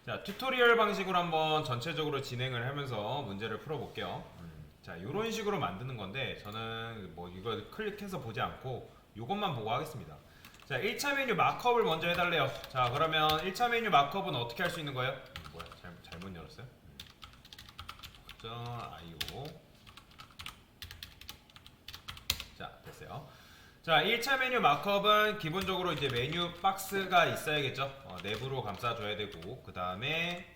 자, 튜토리얼 방식으로 한번 전체적으로 진행을 하면서 문제를 풀어볼게요. 자, 이런 식으로 만드는 건데 저는 뭐 이거 클릭해서 보지 않고 이것만 보고 하겠습니다. 자, 1차 메뉴 마크업을 먼저 해달래요. 자, 그러면 1차 메뉴 마크업은 어떻게 할 수 있는 거예요? 뭐야, 잘못 열었어요? .io. 자, 됐어요. 자, 1차 메뉴 마크업은 기본적으로 이제 메뉴 박스가 있어야겠죠. 내부로 감싸줘야 되고, 그 다음에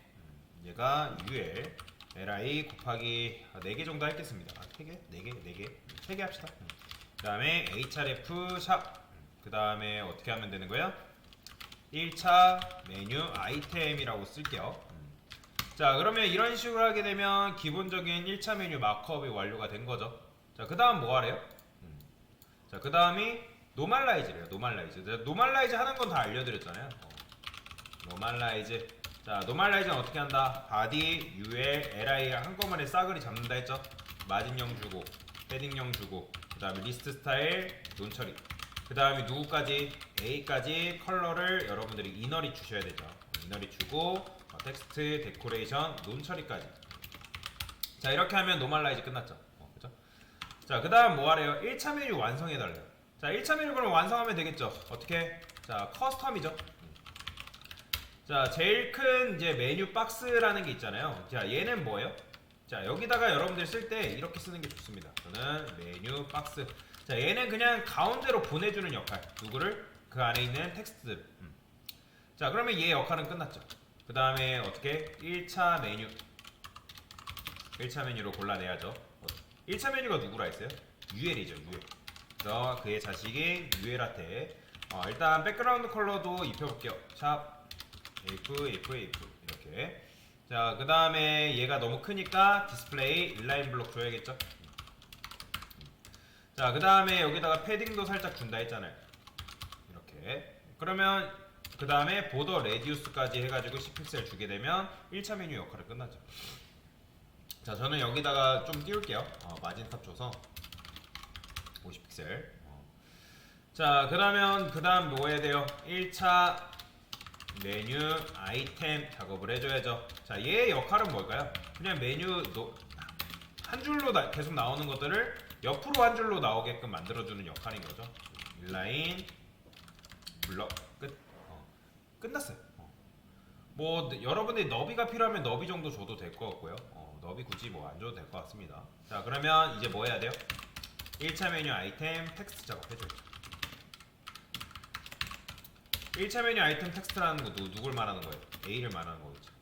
얘가 ul li 곱하기 4개 정도 하겠습니다. 3개? 4개? 4개? 3개 합시다. 그 다음에 href 샵. 그 다음에 어떻게 하면 되는 거예요? 1차 메뉴 아이템이라고 쓸게요. 자, 그러면 이런 식으로 하게 되면 기본적인 1차 메뉴 마크업이 완료가 된 거죠. 자, 그 다음 뭐 하래요? 자, 그 다음이 노멀라이즈래요. 노멀라이즈. 노멀라이즈 하는 건 다 알려드렸잖아요. 노멀라이즈. 자, 노멀라이즈는 어떻게 한다? 바디, ul, li 한꺼번에 싸그리 잡는다 했죠? 마진형 주고, 패딩형 주고, 그 다음에 리스트 스타일, 논 처리. 그 다음에 누구까지? a까지 컬러를 여러분들이 이너리 주셔야 되죠. 이너리 주고, 텍스트, 데코레이션, 논 처리까지. 자, 이렇게 하면 노멀라이즈 끝났죠. 그죠? 자, 그 다음 뭐 하래요? 1차 메뉴 완성해달래요. 자, 1차 메뉴 그럼 완성하면 되겠죠? 어떻게? 자, 커스텀이죠. 자, 제일 큰 이제 메뉴 박스라는 게 있잖아요. 자, 얘는 뭐예요? 자, 여기다가 여러분들 쓸 때 이렇게 쓰는 게 좋습니다. 저는 메뉴 박스. 자, 얘는 그냥 가운데로 보내주는 역할. 누구를? 그 안에 있는 텍스트들. 자, 그러면 얘 역할은 끝났죠. 그 다음에 어떻게? 1차 메뉴. 1차 메뉴로 골라내야죠. 1차 메뉴가 누구라 했어요? ul이죠, ul. 그래서 그의 자식인 ul한테 일단 백그라운드 컬러도 입혀볼게요. 샵 f 이렇게. 자, 그 다음에 얘가 너무 크니까 디스플레이 인라인 블록 줘야겠죠. 자, 그 다음에 여기다가 패딩도 살짝 준다 했잖아요. 이렇게. 그러면 그 다음에 보더 레디우스까지 해가지고 10픽셀 주게 되면 1차 메뉴 역할을 끝나죠. 자, 저는 여기다가 좀 띄울게요. 마진탑 줘서 50픽셀. 자, 그러면 그 다음 뭐 해야 돼요? 1차 메뉴 아이템 작업을 해줘야죠. 자, 얘의 역할은 뭘까요? 그냥 메뉴 한 줄로 계속 나오는 것들을 옆으로 한 줄로 나오게끔 만들어주는 역할인 거죠. 인라인 블럭 끝. 끝났어요. 뭐 여러분들이 너비가 필요하면 너비 정도 줘도 될 것 같고요. 너비 굳이 뭐 안 줘도 될 것 같습니다. 자, 그러면 이제 뭐 해야 돼요? 1차 메뉴 아이템 텍스트 작업해줘야죠. 1차 메뉴 아이템 텍스트라는 거 누굴 말하는 거예요? A를 말하는 거겠죠.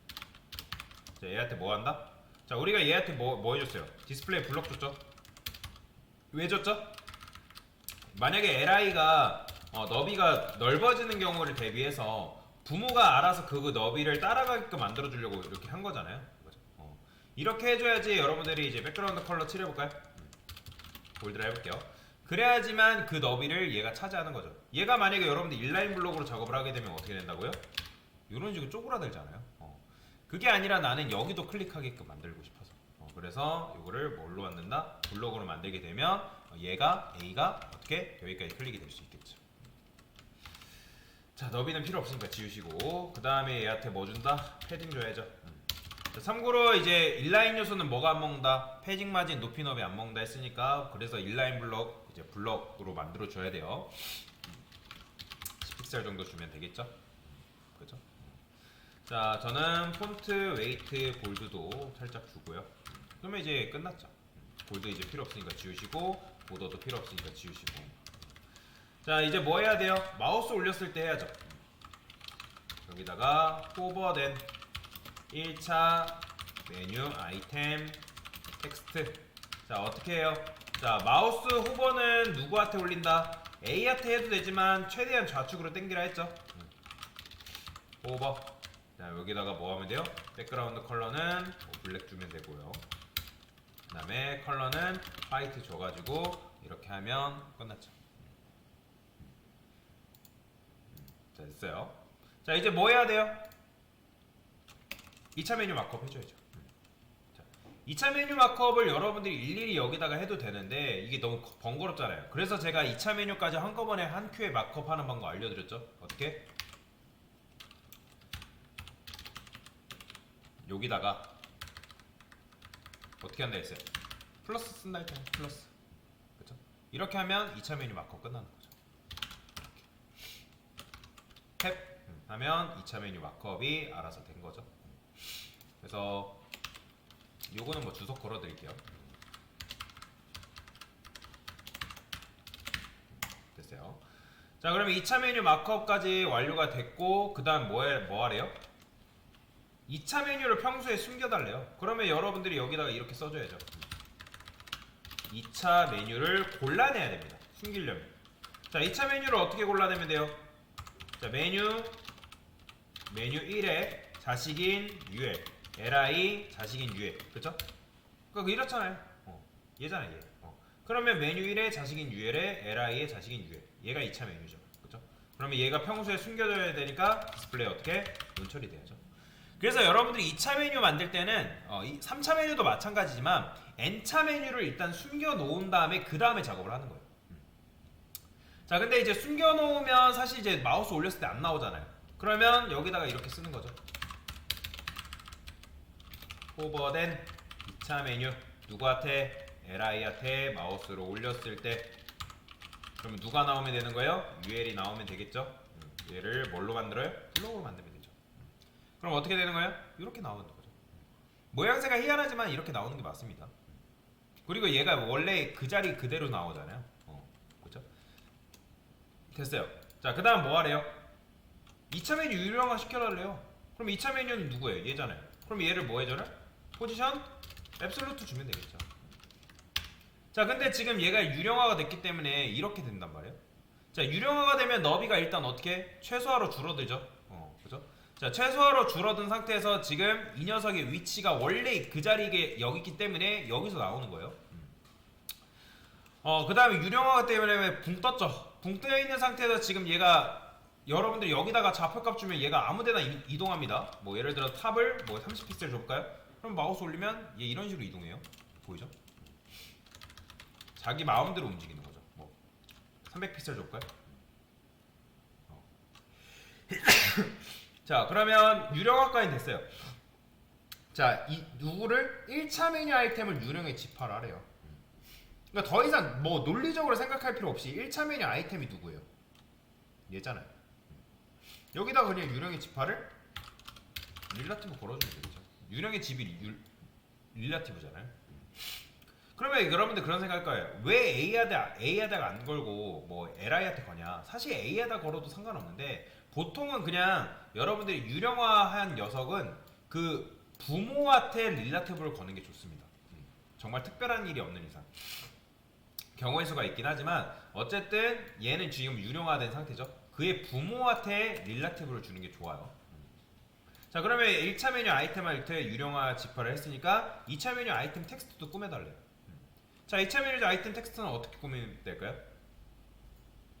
자, 얘한테 뭐 한다? 자, 우리가 얘한테 뭐 해줬어요? 디스플레이 블럭 줬죠? 왜 줬죠? 만약에 li가 너비가 넓어지는 경우를 대비해서 부모가 알아서 그 너비를 따라가게끔 만들어주려고 이렇게 한 거잖아요. 이렇게 해줘야지 여러분들이 이제 백그라운드 컬러 칠해볼까요? 볼드를 해볼게요. 그래야지만 그 너비를 얘가 차지하는 거죠. 얘가 만약에 여러분들 인라인 블록으로 작업을 하게 되면 어떻게 된다고요? 이런 식으로 쪼그라들잖아요. 그게 아니라 나는 여기도 클릭하게끔 만들고 싶어서. 그래서 이거를 뭘로 만든다? 블록으로 만들게 되면 얘가 A가 어떻게 여기까지 클릭이 될 수 있겠죠. 자, 너비는 필요 없으니까 지우시고, 그 다음에 얘한테 뭐 준다? 패딩 줘야죠. 자, 참고로 이제 인라인 요소는 뭐가 안 먹는다? 패딩 마진, 높이 너비 안 먹는다 했으니까, 그래서 인라인 블록 이제 블럭으로 만들어 줘야 돼요. 10픽셀 정도 주면 되겠죠? 그죠? 자, 저는 폰트, 웨이트, 볼드도 살짝 주고요. 그러면 이제 끝났죠. 볼드 이제 필요 없으니까 지우시고, 보더도 필요 없으니까 지우시고. 자, 이제 뭐 해야 돼요? 마우스 올렸을 때 해야죠. 여기다가 호버된 1차 메뉴 아이템 텍스트. 자, 어떻게 해요? 자, 마우스 호버는 누구한테 올린다? A한테 해도 되지만 최대한 좌측으로 당기라 했죠. 호버. 자, 여기다가 뭐 하면 돼요? 백그라운드 컬러는 블랙 주면 되고요. 그 다음에 컬러는 화이트 줘가지고 이렇게 하면 끝났죠. 자, 됐어요. 자, 이제 뭐 해야 돼요? 2차 메뉴 마크업 해줘야죠. 자, 2차 메뉴 마크업을 여러분들이 일일이 여기다가 해도 되는데 이게 너무 번거롭잖아요. 그래서 제가 2차 메뉴까지 한꺼번에 한 큐에 마크업 하는 방법 알려드렸죠. 어떻게? 여기다가 어떻게 한다 했어요? 플러스 쓴다 했잖아요. 플러스. 그쵸? 이렇게 하면 2차 메뉴 마크업 끝나는 거죠. 탭 하면 2차 메뉴 마크업이 알아서 된 거죠. 그래서 요거는 뭐 주석 걸어 드릴게요. 됐어요. 자, 그러면 2차 메뉴 마크업까지 완료가 됐고, 그 다음 뭐 하래요? 2차 메뉴를 평소에 숨겨달래요. 그러면 여러분들이 여기다가 이렇게 써줘야죠. 2차 메뉴를 골라내야 됩니다. 숨기려면. 자, 2차 메뉴를 어떻게 골라내면 돼요? 자, 메뉴 1에 자식인 UL, li 자식인 UL, 그쵸? 그러니까 이렇잖아요. 얘잖아요, 얘. 그러면 메뉴 1에 자식인 UL에 li에 자식인 UL, 얘가 2차 메뉴죠. 그쵸? 그러면 얘가 평소에 숨겨져야 되니까 디스플레이 어떻게? 논처리 돼야죠. 그래서 여러분들이 2차 메뉴 만들 때는 3차 메뉴도 마찬가지지만 n차 메뉴를 일단 숨겨 놓은 다음에 그 다음에 작업을 하는 거예요. 자, 근데 이제 숨겨 놓으면 사실 이제 마우스 올렸을 때 안 나오잖아요. 그러면 여기다가 이렇게 쓰는 거죠. 오버된 2차 메뉴 누구한테? li한테 마우스로 올렸을 때 그러면 누가 나오면 되는 거예요? ul이 나오면 되겠죠. 얘를 뭘로 만들어요? 블록으로 만들면 되죠. 그럼 어떻게 되는 거예요? 이렇게 나오는 거죠. 모양새가 희한하지만 이렇게 나오는 게 맞습니다. 그리고 얘가 원래 그 자리 그대로 나오잖아요. 그렇죠? 됐어요. 자, 그 다음 뭐 하래요? 2차 메뉴 유령화 시켜달래요. 그럼 2차 메뉴는 누구예요? 얘잖아요. 그럼 얘를 뭐 해줘요? 포지션 앱솔루트 주면 되겠죠. 자, 근데 지금 얘가 유령화가 됐기 때문에 이렇게 된단 말이에요. 자, 유령화가 되면 너비가 일단 어떻게? 최소화로 줄어들죠. 그죠? 자, 최소화로 줄어든 상태에서 지금 이 녀석의 위치가 원래 그 자리에 여기 있기 때문에 여기서 나오는 거예요. 그 다음에 유령화가 때문에 붕 떴죠. 붕 떠 있는 상태에서 지금 얘가 여러분들이 여기다가 좌표값 주면 얘가 아무데나 이동합니다. 뭐 예를 들어 탑을 뭐 30픽셀 줘볼까요? 그럼 마우스 올리면 얘 이런 식으로 이동해요. 보이죠? 자기 마음대로 움직이는 거죠. 뭐 300픽셀 줘볼까요? 자, 그러면 유령화까지 됐어요. 자, 이 누구를 1차 메뉴 아이템을 유령에 집합하래요. 그러니까 더 이상 뭐 논리적으로 생각할 필요 없이 1차 메뉴 아이템이 누구예요? 얘잖아요. 여기다가 그냥 유령의 집합을 릴라티브 걸어주면 되겠죠. 유령의 집이 릴라티브잖아요. 그러면 여러분들 그런 생각할 거예요. 왜 A에다가 안 걸고 뭐 LI한테 거냐? 사실 A에다 걸어도 상관없는데 보통은 그냥 여러분들이 유령화한 녀석은 그 부모한테 릴라티브를 거는 게 좋습니다. 정말 특별한 일이 없는 이상. 경우의 수가 있긴 하지만 어쨌든 얘는 지금 유령화된 상태죠. 그의 부모한테 릴라티브를 주는 게 좋아요. 자, 그러면 1차 메뉴 아이템 할 때 유령화 집합을 했으니까 2차 메뉴 아이템 텍스트도 꾸며달래요. 자, 2차 메뉴 아이템 텍스트는 어떻게 꾸미면 될까요?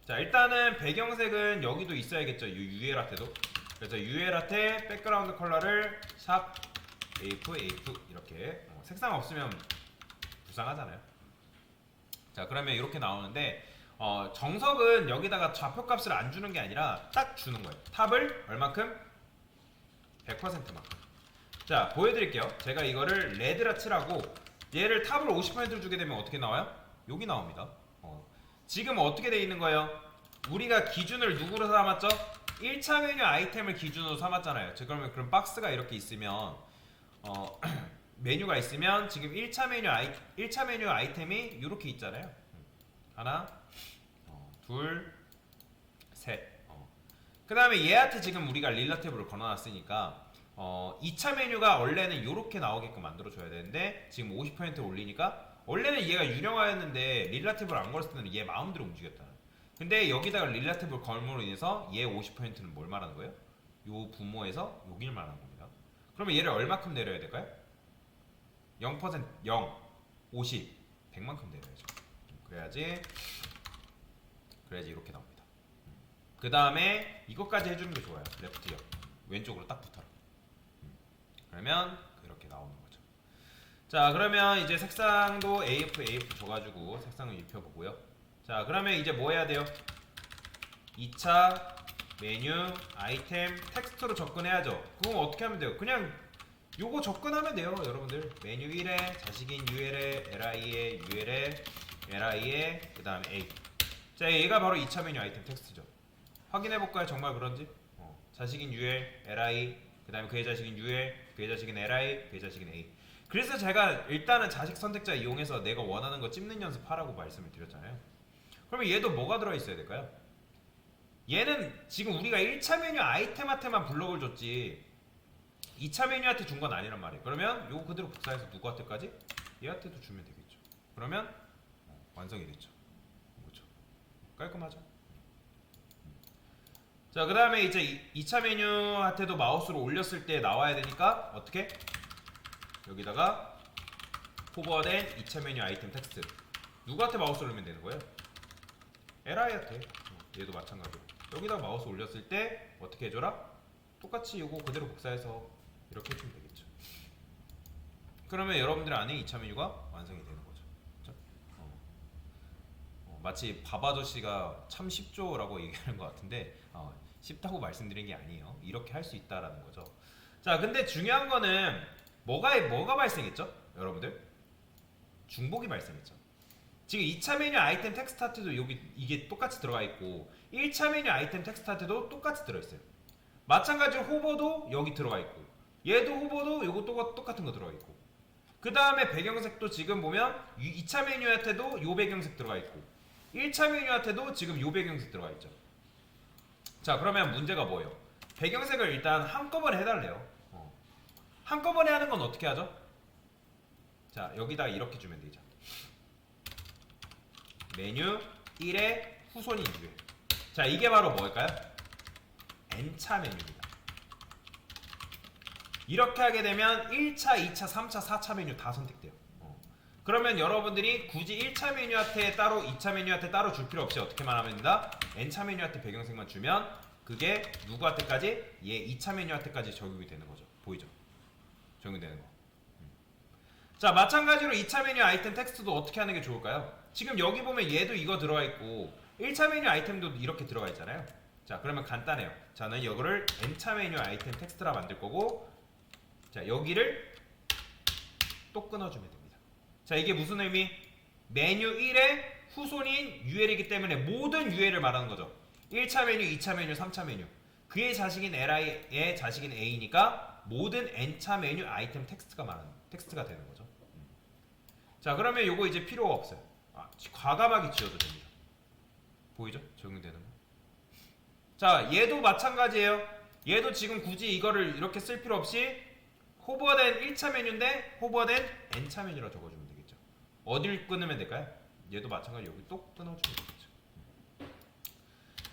자, 일단은 배경색은 여기도 있어야겠죠. UL한테도. 그래서 UL한테 백그라운드 컬러를 샵 AF 이렇게 색상 없으면 불쌍하잖아요. 자, 그러면 이렇게 나오는데 정석은 여기다가 좌표값을 안 주는 게 아니라 딱 주는 거예요. 탑을 얼만큼? 100%만큼. 자, 보여드릴게요. 제가 이거를 레드라 칠하고 얘를 탑을 50%로 주게 되면 어떻게 나와요? 여기 나옵니다. 지금 어떻게 돼 있는 거예요? 우리가 기준을 누구로 삼았죠? 1차 메뉴 아이템을 기준으로 삼았잖아요. 그럼 박스가 이렇게 있으면 메뉴가 있으면 지금 1차 메뉴 아이템이 이렇게 있잖아요. 하나, 둘, 셋. 그 다음에 얘한테 지금 우리가 릴라티브를 걸어놨으니까 2차 메뉴가 원래는 이렇게 나오게끔 만들어줘야 되는데 지금 50% 올리니까 원래는 얘가 유령화였는데 릴라티브를 안 걸었을 때는 얘 마음대로 움직였다. 근데 여기다가 릴라티브를 걸므로 인해서 얘 50%는 뭘 말하는 거예요? 요 부모에서 여길 말하는 겁니다. 그러면 얘를 얼마큼 내려야 될까요? 0%, 0, 50, 100만큼 내려야죠. 그래야지 이렇게 나옵니다. 그 다음에 이것까지 해주는 게 좋아요. 레프트 옆 왼쪽으로 딱 붙어라. 그러면 이렇게 나오는 거죠. 자, 그러면 이제 색상도 AF 줘가지고 색상을 입혀보고요. 자, 그러면 이제 뭐 해야 돼요? 2차 메뉴 아이템 텍스트로 접근해야죠. 그럼 어떻게 하면 돼요? 그냥 요거 접근하면 돼요, 여러분들. 메뉴 1에 자식인 UL에 LI에 UL에 LI에 그 다음에 A. 자, 얘가 바로 2차 메뉴 아이템 텍스트죠. 확인해볼까요? 정말 그런지? 자식인 UL, LI, 그 다음에 그의 자식인 UL, 그의 자식인 LI, 그의 자식인 A. 그래서 제가 일단은 자식 선택자 이용해서 내가 원하는 거 찝는 연습하라고 말씀을 드렸잖아요. 그러면 얘도 뭐가 들어있어야 될까요? 얘는 지금 우리가 1차 메뉴 아이템한테만 블럭을 줬지 2차 메뉴한테 준 건 아니란 말이에요. 그러면 요거 그대로 복사해서 누구한테까지? 얘한테도 주면 되겠죠. 그러면 완성이 됐죠. 그렇죠. 깔끔하죠? 자, 그 다음에 이제 2차 메뉴한테도 마우스로 올렸을 때 나와야 되니까 어떻게? 여기다가 포버된 2차 메뉴 아이템 텍스트 누구한테 마우스를 올리면 되는 거예요? LI한테. 얘도 마찬가지로 여기다 마우스 올렸을 때 어떻게 해줘라? 똑같이 이거 그대로 복사해서 이렇게 해주면 되겠죠. 그러면 여러분들 안에 2차 메뉴가 완성이 되는 거죠. 그렇죠? 마치 밥 아저씨가 참 쉽죠라고 얘기하는 것 같은데 쉽다고 말씀드린 게 아니에요. 이렇게 할 수 있다라는 거죠. 자, 근데 중요한 거는 뭐가 발생했죠? 여러분들 중복이 발생했죠. 지금 2차 메뉴 아이템 텍스트한테도 여기 이게 똑같이 들어가 있고 1차 메뉴 아이템 텍스트한테도 똑같이 들어있어요. 마찬가지로 호버도 여기 들어가 있고 얘도 호버도 요거 똑같은 거 들어가 있고 그 다음에 배경색도 지금 보면 2차 메뉴한테도 요 배경색 들어가 있고 1차 메뉴한테도 지금 요 배경색 들어가 있죠. 자, 그러면 문제가 뭐예요? 배경색을 일단 한꺼번에 해달래요. 한꺼번에 하는 건 어떻게 하죠? 자, 여기다 이렇게 주면 되죠. 메뉴 1에 후손인 유에. 자, 이게 바로 뭘까요? N차 메뉴입니다. 이렇게 하게 되면 1차, 2차, 3차, 4차 메뉴 다 선택돼요. 그러면 여러분들이 굳이 1차 메뉴한테 따로 2차 메뉴한테 따로 줄 필요 없이 어떻게만 하면 된다? N차 메뉴한테 배경색만 주면 그게 누구한테까지? 얘 2차 메뉴한테까지 적용이 되는 거죠. 보이죠? 적용되는 거. 자, 마찬가지로 2차 메뉴 아이템 텍스트도 어떻게 하는 게 좋을까요? 지금 여기 보면 얘도 이거 들어가 있고 1차 메뉴 아이템도 이렇게 들어가 있잖아요. 자, 그러면 간단해요. 저는 이거를 N차 메뉴 아이템 텍스트라 만들 거고 자, 여기를 또 끊어주면 됩니다. 자, 이게 무슨 의미? 메뉴 1의 후손인 UL이기 때문에 모든 UL을 말하는 거죠. 1차 메뉴, 2차 메뉴, 3차 메뉴. 그의 자식인 LI의 자식인 A니까 모든 N차 메뉴 아이템 텍스트가 되는 거죠. 자, 그러면 요거 이제 필요가 없어요. 과감하게 지워도 됩니다. 보이죠? 적용되는 거. 자, 얘도 마찬가지예요. 얘도 지금 굳이 이거를 이렇게 쓸 필요 없이 호버된 1차 메뉴인데 호버된 N차 메뉴라 적어주면 되겠죠. 어딜 끊으면 될까요? 얘도 마찬가지로 여기 또 끊어주면 되겠죠.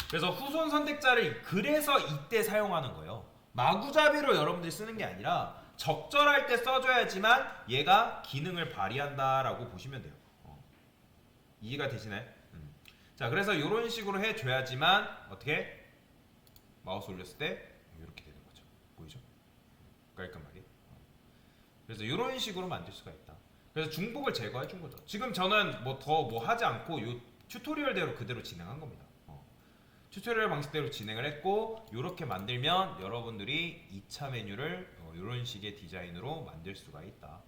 그래서 후손 선택자를 그래서 이때 사용하는 거예요. 마구잡이로 여러분들이 쓰는 게 아니라 적절할 때 써줘야지만 얘가 기능을 발휘한다라고 보시면 돼요. 이해가 되시나요? 자, 그래서 이런 식으로 해줘야지만 어떻게 마우스 올렸을 때 이렇게 되는 거죠. 보이죠? 깔끔하게. 그래서 이런 식으로 만들 수가 있다. 그래서 중복을 제거해 준 거죠. 지금 저는 뭐 더 뭐 하지 않고 이 튜토리얼대로 그대로 진행한 겁니다. 튜토리얼 방식대로 진행을 했고 이렇게 만들면 여러분들이 2차 메뉴를 이런 식의 디자인으로 만들 수가 있다.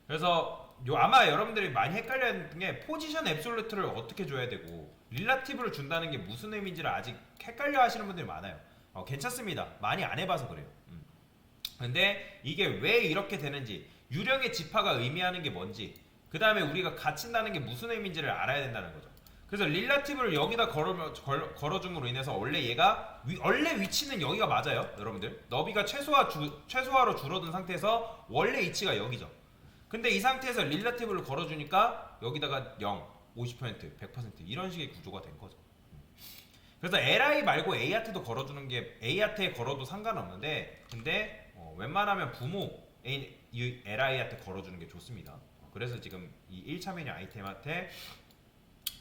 그래서 아마 여러분들이 많이 헷갈려하는 게 포지션 앱솔루트를 어떻게 줘야 되고 릴라티브를 준다는 게 무슨 의미인지를 아직 헷갈려 하시는 분들이 많아요. 괜찮습니다. 많이 안 해봐서 그래요. 근데 이게 왜 이렇게 되는지 유령의 지파가 의미하는 게 뭔지 그 다음에 우리가 갇힌다는 게 무슨 의미인지를 알아야 된다는 거죠. 그래서 릴라티브를 여기다 걸어줌으로 인해서 원래 얘가 원래 위치는 여기가 맞아요. 여러분들 너비가 최소화로 줄어든 상태에서 원래 위치가 여기죠. 근데 이 상태에서 릴라티브를 걸어주니까 여기다가 0, 50%, 100% 이런 식의 구조가 된 거죠. 그래서 LI 말고 A한테도 걸어주는 게 A한테 걸어도 상관없는데 근데 웬만하면 부모 LI한테 걸어주는 게 좋습니다. 그래서 지금 이 1차 메뉴 아이템한테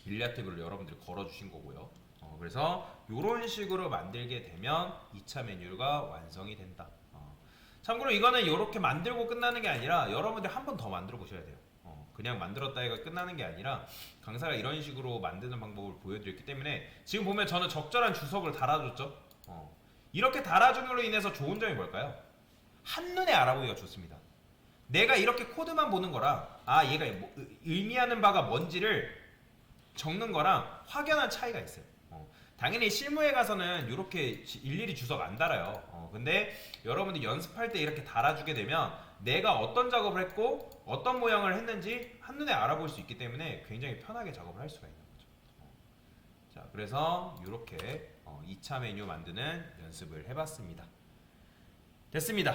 릴라티브를 여러분들이 걸어주신 거고요. 그래서 이런 식으로 만들게 되면 2차 메뉴가 완성이 된다. 참고로 이거는 이렇게 만들고 끝나는 게 아니라 여러분들 한 번 더 만들어 보셔야 돼요. 그냥 만들었다 해가 끝나는 게 아니라 강사가 이런 식으로 만드는 방법을 보여드렸기 때문에 지금 보면 저는 적절한 주석을 달아줬죠. 이렇게 달아줌으로 인해서 좋은 점이 뭘까요? 한눈에 알아보기가 좋습니다. 내가 이렇게 코드만 보는 거랑 얘가 의미하는 바가 뭔지를 적는 거랑 확연한 차이가 있어요. 당연히 실무에 가서는 이렇게 일일이 주석 안 달아요. 근데 여러분들 연습할 때 이렇게 달아주게 되면 내가 어떤 작업을 했고 어떤 모양을 했는지 한눈에 알아볼 수 있기 때문에 굉장히 편하게 작업을 할 수가 있는 거죠. 자, 그래서 이렇게 2차 메뉴 만드는 연습을 해봤습니다. 됐습니다.